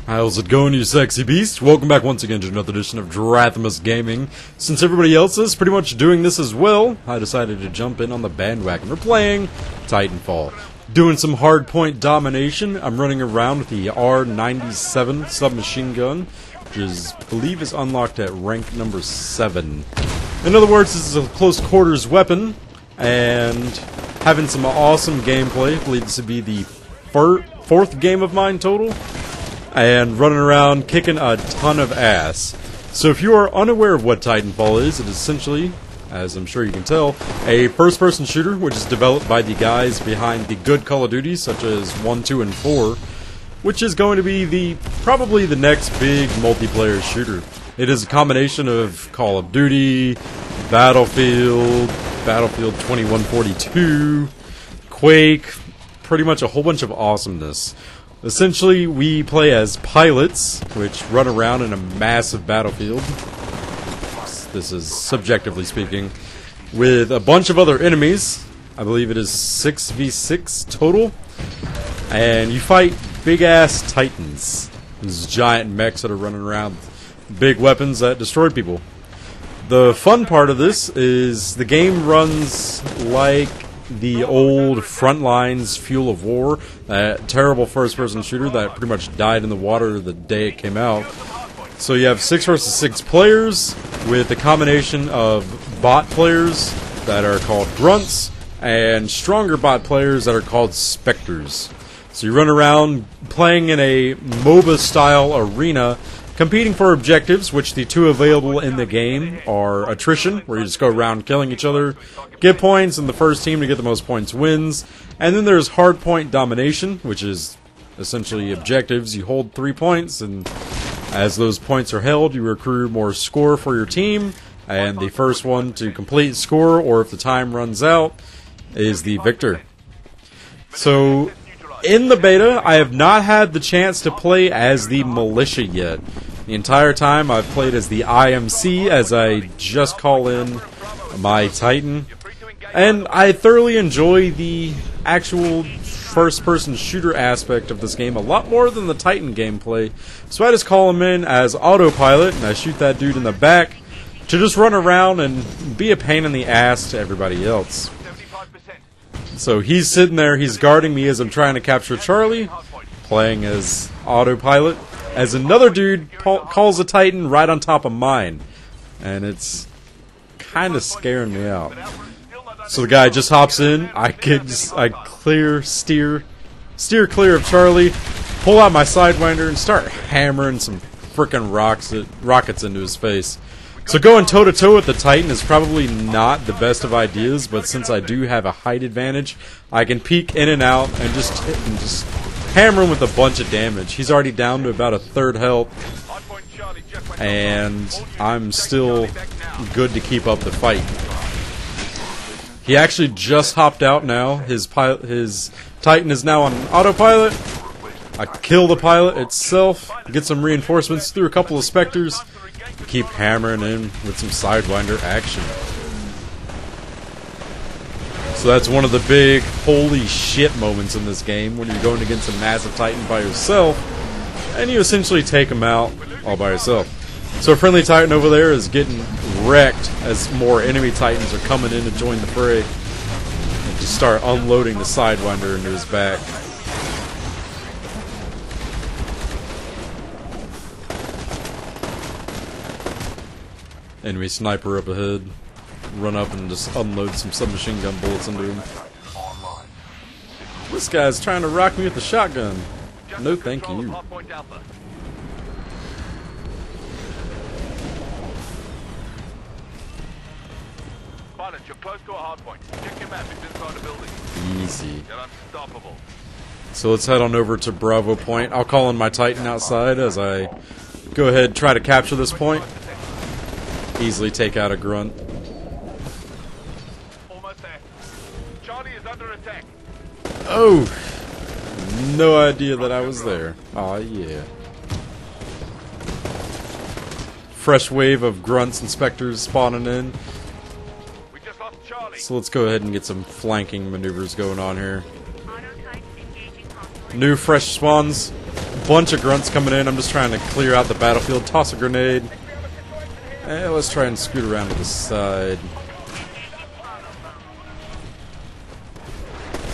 How's it going, you sexy beast? Welcome back once again to another edition of Drathamus Gaming. Since everybody else is pretty much doing this as well, I decided to jump in on the bandwagon. We're playing Titanfall. Doing some Hardpoint Domination. I'm running around with the R-97 submachine gun, which I believe is unlocked at rank number 7. In other words, this is a close quarters weapon, and having some awesome gameplay. I believe this would be the fourth game of mine total. And running around kicking a ton of ass. So if you are unaware of what Titanfall is, it is essentially, as I'm sure you can tell, a first-person shooter which is developed by the guys behind the good Call of Duty, such as 1, 2, and 4, which is going to be probably the next big multiplayer shooter. It is a combination of Call of Duty, Battlefield 2142, Quake, pretty much a whole bunch of awesomeness. Essentially, we play as pilots, which run around in a massive battlefield. This is subjectively speaking, with a bunch of other enemies. I believe it is 6v6 total. And you fight big-ass titans. These giant mechs that are running around with big weapons that destroy people. The fun part of this is the game runs like the old Frontlines Fuel of War, that terrible first-person shooter that pretty much died in the water the day it came out. So you have 6 versus 6 players with a combination of bot players that are called grunts and stronger bot players that are called specters. So you run around playing in a MOBA-style arena, competing for objectives, which the two available in the game are attrition, where you just go around killing each other, get points, and the first team to get the most points wins. And then there's Hardpoint Domination, which is essentially objectives. You hold 3 points, and as those points are held, you accrue more score for your team, and the first one to complete score, or if the time runs out, is the victor. So in the beta, I have not had the chance to play as the militia yet. The entire time I've played as the IMC, as I just call in my Titan. And I thoroughly enjoy the actual first-person shooter aspect of this game a lot more than the Titan gameplay. So I just call him in as autopilot, and I shoot that dude in the back to just run around and be a pain in the ass to everybody else. So he's sitting there, he's guarding me as I'm trying to capture Charlie, playing as autopilot, as another dude calls a Titan right on top of mine. And it's kind of scaring me out. So the guy just hops in, I steer clear of Charlie, pull out my Sidewinder, and start hammering some frickin' rockets into his face. So going toe-to-toe with the Titan is probably not the best of ideas, but since I do have a height advantage, I can peek in and out and just hammer him with a bunch of damage. He's already down to about a third health, and I'm still good to keep up the fight. He actually just hopped out now. His Titan is now on autopilot. I kill the pilot itself, get some reinforcements through a couple of specters, keep hammering in with some Sidewinder action. So that's one of the big holy shit moments in this game, when you're going against a massive Titan by yourself, and you essentially take him out all by yourself. So a friendly Titan over there is getting wrecked as more enemy Titans are coming in to join the fray, and just start unloading the Sidewinder into his back. Enemy sniper up ahead. Run up and just unload some submachine gun bullets into him. This guy's trying to rock me with the shotgun. No thank you. Easy. So let's head on over to Bravo Point. I'll call in my Titan outside as I go ahead and try to capture this point. Easily take out a grunt. Almost there. Charlie is under attack. Oh! No idea that I was there. Aw, yeah. Fresh wave of grunts and specters spawning in. We just lost Charlie. So let's go ahead and get some flanking maneuvers going on here. New fresh spawns bunch of grunts coming in. I'm just trying to clear out the battlefield. Toss a grenade. And let's try and scoot around to the side.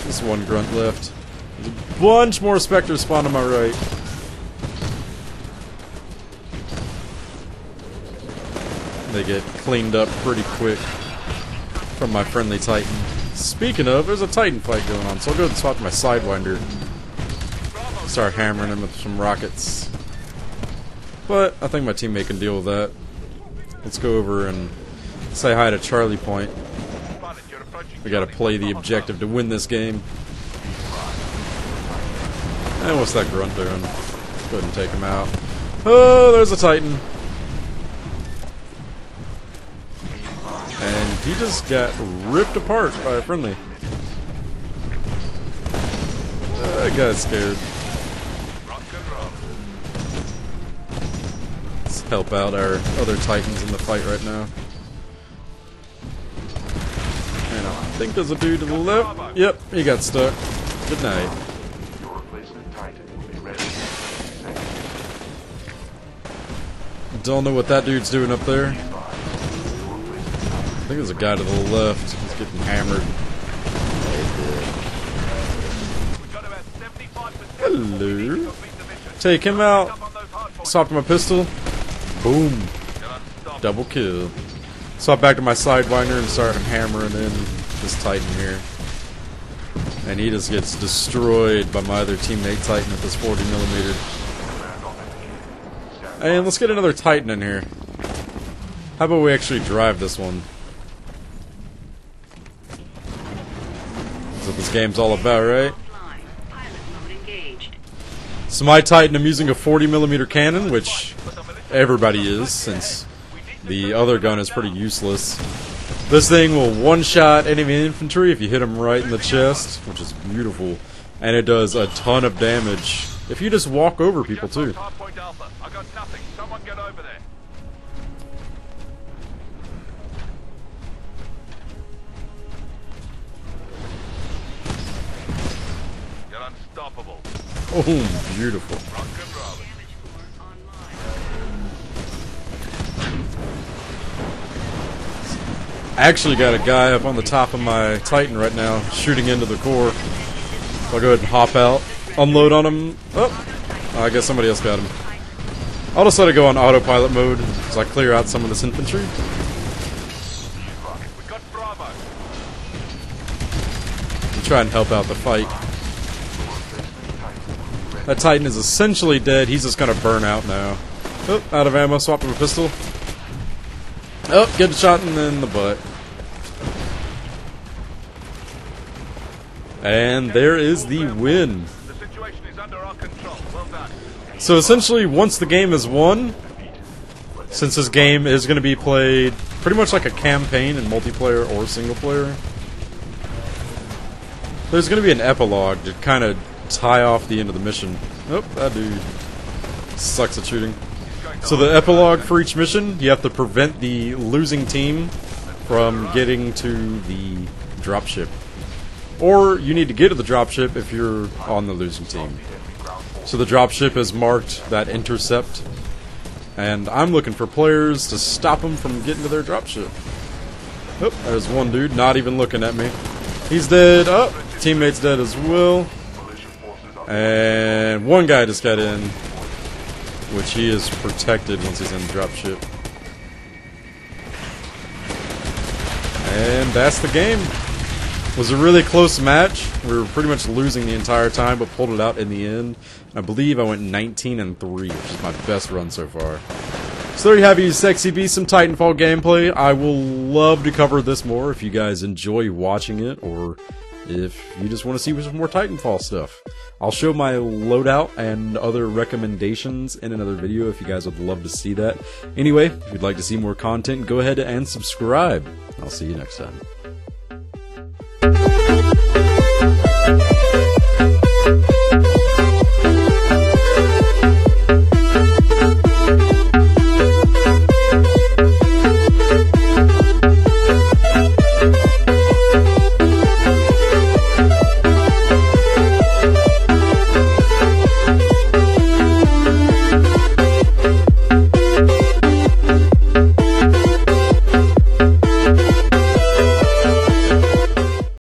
Just one grunt left. There's a bunch more specters spawned on my right. They get cleaned up pretty quick from my friendly Titan. Speaking of, there's a Titan fight going on, so I'll go and swap to my Sidewinder. Start hammering him with some rockets. But I think my teammate can deal with that. Let's go over and say hi to Charlie Point. We gotta play the objective to win this game. And what's that grunt doing? Go ahead and take him out. Oh, there's a Titan. And he just got ripped apart by a friendly. I got scared. Let's help out our other Titans in the fight right now. And I think there's a dude to the left. Yep, he got stuck. Good night. Don't know what that dude's doing up there. I think there's a guy to the left. He's getting hammered. Hello. Take him out. Swap to my pistol. Boom. Double kill. Swap back to my Sidewinder and start hammering in this Titan here. And he just gets destroyed by my other teammate Titan with this 40mm. And let's get another Titan in here. How about we actually drive this one? That's what this game's all about, right? So my Titan, I'm using a 40mm cannon, which everybody is, since the other gun is pretty useless. This thing will one-shot enemy infantry if you hit them right in the chest, which is beautiful. And it does a ton of damage if you just walk over people, too. Hardpoint Alpha. I got nothing. Someone get over there. You're unstoppable. Oh, beautiful. Rock and roll. I actually got a guy up on the top of my Titan right now, shooting into the core. I'll go ahead and hop out, unload on him. Oh, I guess somebody else got him. I'll just let it go on autopilot mode so I clear out some of this infantry. We got Bravo. And try and help out the fight. That Titan is essentially dead. He's just gonna burn out now. Oh, out of ammo. Swap to a pistol. Oh, get a shot in the butt. And there is the win. The situation is under our control. Well done. So essentially, once the game is won, since this game is going to be played pretty much like a campaign in multiplayer or single player, there's going to be an epilogue to kind of tie off the end of the mission. Oh, that dude sucks at shooting. So the epilogue for each mission, you have to prevent the losing team from getting to the dropship. Or you need to get to the dropship if you're on the losing team. So the dropship is marked that intercept. And I'm looking for players to stop them from getting to their dropship. Oh, there's one dude not even looking at me. He's dead. Oh, teammate's dead as well. And one guy just got in, which he is protected once he's in the dropship. And that's the game. It was a really close match. We were pretty much losing the entire time, but pulled it out in the end. I believe I went 19-3, which is my best run so far. So there you have you, Sexy Beast, some Titanfall gameplay. I will love to cover this more if you guys enjoy watching it, or if you just want to see some more Titanfall stuff. I'll show my loadout and other recommendations in another video if you guys would love to see that. Anyway, if you'd like to see more content, go ahead and subscribe. I'll see you next time.